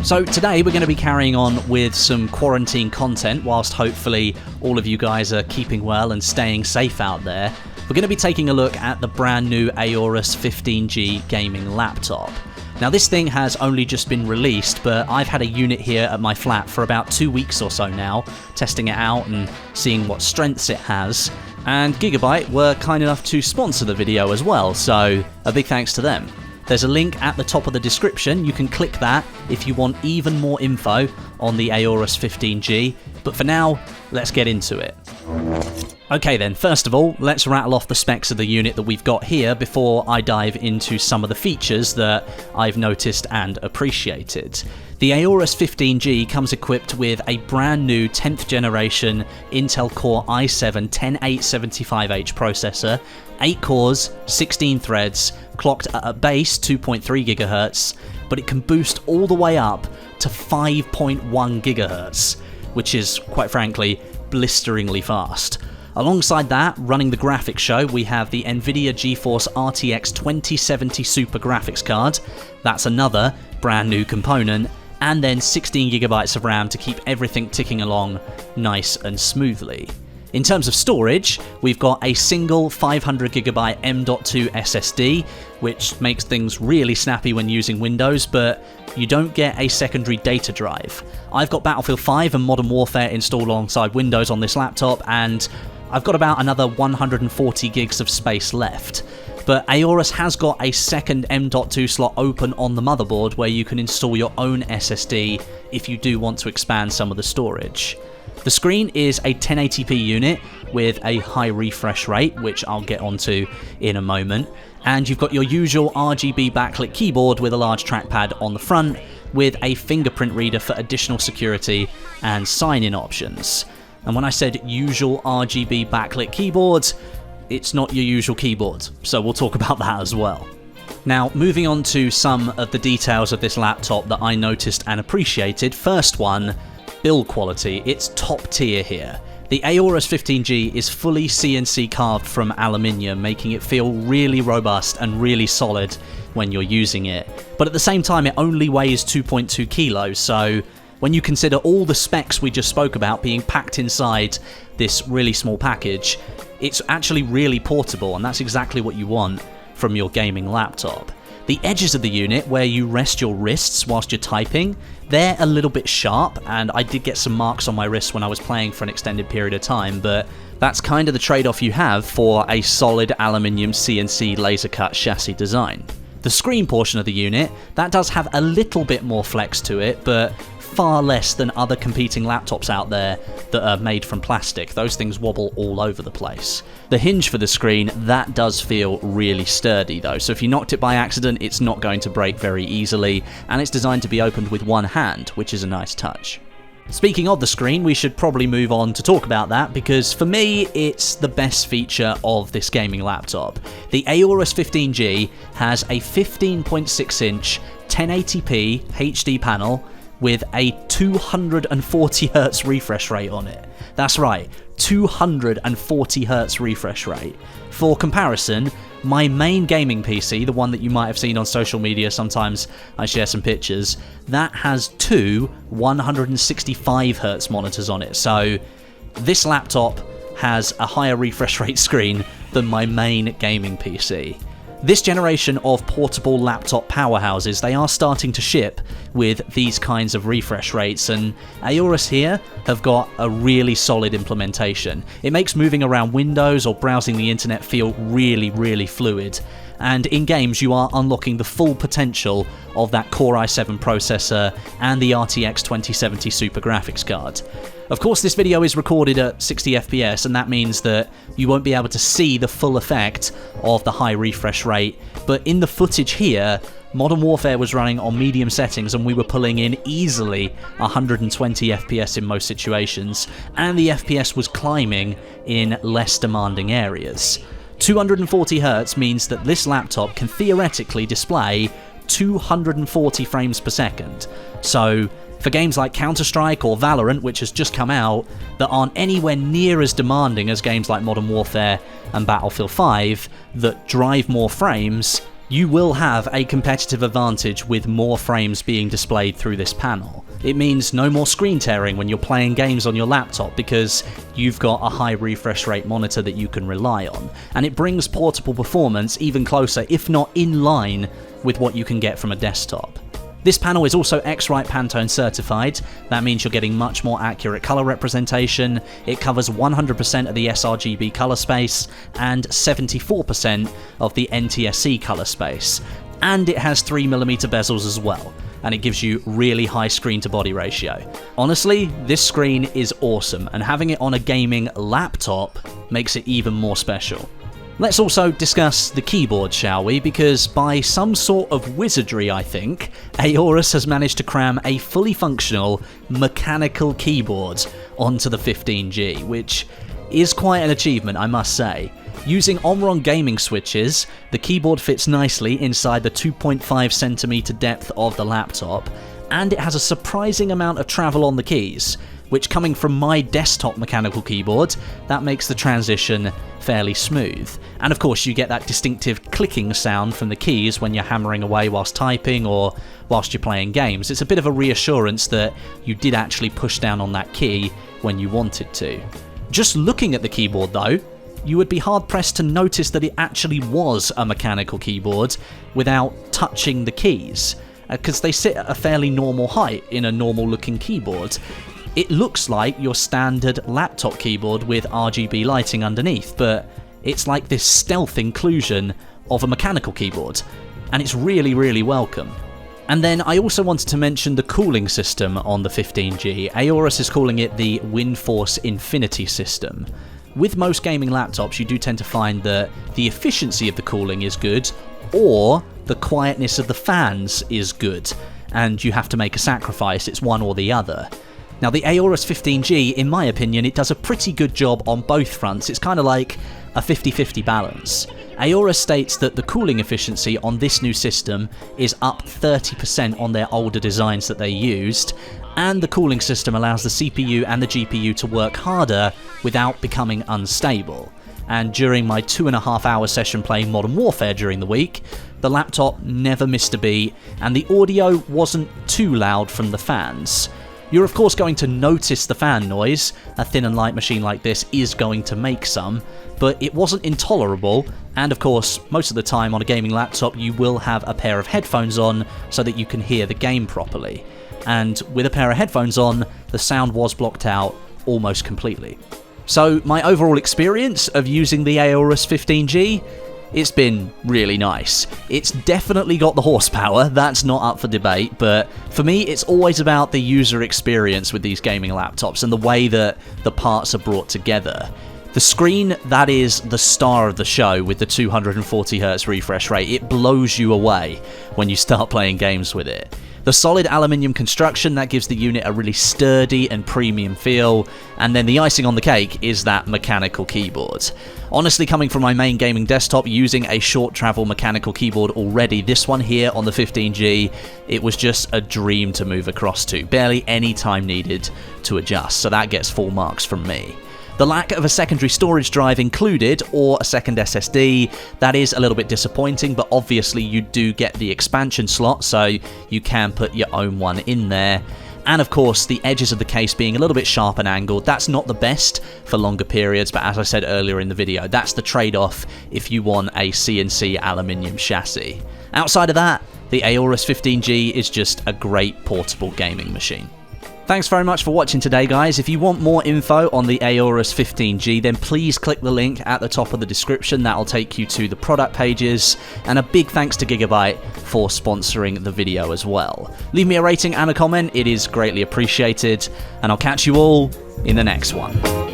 So today we're going to be carrying on with some quarantine content whilst hopefully all of you guys are keeping well and staying safe out there. We're going to be taking a look at the brand new AORUS 15G gaming laptop. Now this thing has only just been released, but I've had a unit here at my flat for about 2 weeks or so now, testing it out and seeing what strengths it has. And GIGABYTE were kind enough to sponsor the video as well, so a big thanks to them. There's a link at the top of the description, you can click that if you want even more info on the AORUS 15G, but for now, let's get into it. Okay then, first of all, let's rattle off the specs of the unit that we've got here before I dive into some of the features that I've noticed and appreciated. The AORUS 15G comes equipped with a brand new 10th generation Intel Core i7-10875H processor, 8 cores, 16 threads, clocked at a base 2.3 GHz, but it can boost all the way up to 5.1 GHz, which is, quite frankly, blisteringly fast. Alongside that, running the graphics show, we have the NVIDIA GeForce RTX 2070 Super graphics card. That's another brand new component. And then 16GB of RAM to keep everything ticking along nice and smoothly. In terms of storage, we've got a single 500GB M.2 SSD, which makes things really snappy when using Windows, but you don't get a secondary data drive. I've got Battlefield 5 and Modern Warfare installed alongside Windows on this laptop, and I've got about another 140 gigs of space left. But AORUS has got a second M.2 slot open on the motherboard where you can install your own SSD if you do want to expand some of the storage. The screen is a 1080p unit with a high refresh rate, which I'll get onto in a moment. And you've got your usual RGB backlit keyboard with a large trackpad on the front with a fingerprint reader for additional security and sign-in options. And when I said usual RGB backlit keyboard, it's not your usual keyboard, so we'll talk about that as well. Now, moving on to some of the details of this laptop that I noticed and appreciated. First one, build quality. It's top tier here. The AORUS 15G is fully CNC carved from aluminium, making it feel really robust and really solid when you're using it. But at the same time, it only weighs 2.2 kilos, so when you consider all the specs we just spoke about being packed inside this really small package, it's actually really portable, and that's exactly what you want from your gaming laptop. The edges of the unit, where you rest your wrists whilst you're typing, they're a little bit sharp, and I did get some marks on my wrists when I was playing for an extended period of time, but that's kind of the trade-off you have for a solid aluminium CNC laser-cut chassis design. The screen portion of the unit, that does have a little bit more flex to it, but far less than other competing laptops out there that are made from plastic. Those things wobble all over the place. The hinge for the screen, that does feel really sturdy though, so if you knocked it by accident, it's not going to break very easily, and it's designed to be opened with one hand, which is a nice touch. Speaking of the screen, we should probably move on to talk about that, because for me, it's the best feature of this gaming laptop. The AORUS 15G has a 15.6-inch 1080p HD panel with a 240Hz refresh rate on it. That's right, 240Hz refresh rate. For comparison, my main gaming PC, the one that you might have seen on social media, sometimes I share some pictures, that has two 165Hz monitors on it. So this laptop has a higher refresh rate screen than my main gaming PC. This generation of portable laptop powerhouses, they are starting to ship with these kinds of refresh rates, and AORUS here have got a really solid implementation. It makes moving around Windows or browsing the internet feel really, really fluid. And in games, you are unlocking the full potential of that Core i7 processor and the RTX 2070 Super graphics card. Of course, this video is recorded at 60 FPS, and that means that you won't be able to see the full effect of the high refresh rate, but in the footage here, Modern Warfare was running on medium settings and we were pulling in easily 120 FPS in most situations, and the FPS was climbing in less demanding areas. 240Hz means that this laptop can theoretically display 240 frames per second. So for games like Counter-Strike or Valorant, which has just come out, that aren't anywhere near as demanding as games like Modern Warfare and Battlefield 5, that drive more frames, You will have a competitive advantage with more frames being displayed through this panel. It means no more screen tearing when you're playing games on your laptop because you've got a high refresh rate monitor that you can rely on, and it brings portable performance even closer, if not in line, with what you can get from a desktop. This panel is also X-Rite Pantone certified. That means you're getting much more accurate color representation. It covers 100% of the sRGB color space and 74% of the NTSC color space. And it has 3mm bezels as well, and it gives you really high screen to body ratio. Honestly, this screen is awesome, and having it on a gaming laptop makes it even more special. Let's also discuss the keyboard, shall we? Because by some sort of wizardry, I think, AORUS has managed to cram a fully functional mechanical keyboard onto the 15G, which is quite an achievement, I must say. Using OMRON gaming switches, the keyboard fits nicely inside the 2.5cm depth of the laptop, and it has a surprising amount of travel on the keys, which, coming from my desktop mechanical keyboard, that makes the transition fairly smooth. And of course you get that distinctive clicking sound from the keys when you're hammering away whilst typing or whilst you're playing games. It's a bit of a reassurance that you did actually push down on that key when you wanted to. Just looking at the keyboard though, you would be hard-pressed to notice that it actually was a mechanical keyboard without touching the keys, because they sit at a fairly normal height in a normal-looking keyboard. It looks like your standard laptop keyboard with RGB lighting underneath, but it's like this stealth inclusion of a mechanical keyboard, and it's really, really welcome. And then I also wanted to mention the cooling system on the 15G. AORUS is calling it the Windforce Infinity system. With most gaming laptops, you do tend to find that the efficiency of the cooling is good, or the quietness of the fans is good, and you have to make a sacrifice. It's one or the other. Now, the AORUS 15G, in my opinion, it does a pretty good job on both fronts. It's kind of like a 50-50 balance. AORUS states that the cooling efficiency on this new system is up 30% on their older designs that they used, and the cooling system allows the CPU and the GPU to work harder without becoming unstable. And during my 2.5-hour session playing Modern Warfare during the week, the laptop never missed a beat, and the audio wasn't too loud from the fans. You're of course going to notice the fan noise. A thin and light machine like this is going to make some, but it wasn't intolerable, and of course, most of the time on a gaming laptop you will have a pair of headphones on so that you can hear the game properly. And with a pair of headphones on, the sound was blocked out almost completely. So my overall experience of using the AORUS 15G, it's been really nice. It's definitely got the horsepower, that's not up for debate, but for me it's always about the user experience with these gaming laptops and the way that the parts are brought together. The screen, that is the star of the show with the 240Hz refresh rate. It blows you away when you start playing games with it. The solid aluminium construction, that gives the unit a really sturdy and premium feel, and then the icing on the cake is that mechanical keyboard. Honestly, coming from my main gaming desktop using a short travel mechanical keyboard already, this one here on the 15G, it was just a dream to move across to. Barely any time needed to adjust, so that gets full marks from me. The lack of a secondary storage drive included, or a second SSD, that is a little bit disappointing, but obviously you do get the expansion slot, so you can put your own one in there. And of course, the edges of the case being a little bit sharp and angled, that's not the best for longer periods, but as I said earlier in the video, that's the trade-off if you want a CNC aluminium chassis. Outside of that, the AORUS 15G is just a great portable gaming machine. Thanks very much for watching today, guys. If you want more info on the AORUS 15G, then please click the link at the top of the description. That'll take you to the product pages. And a big thanks to GIGABYTE for sponsoring the video as well. Leave me a rating and a comment. It is greatly appreciated. And I'll catch you all in the next one.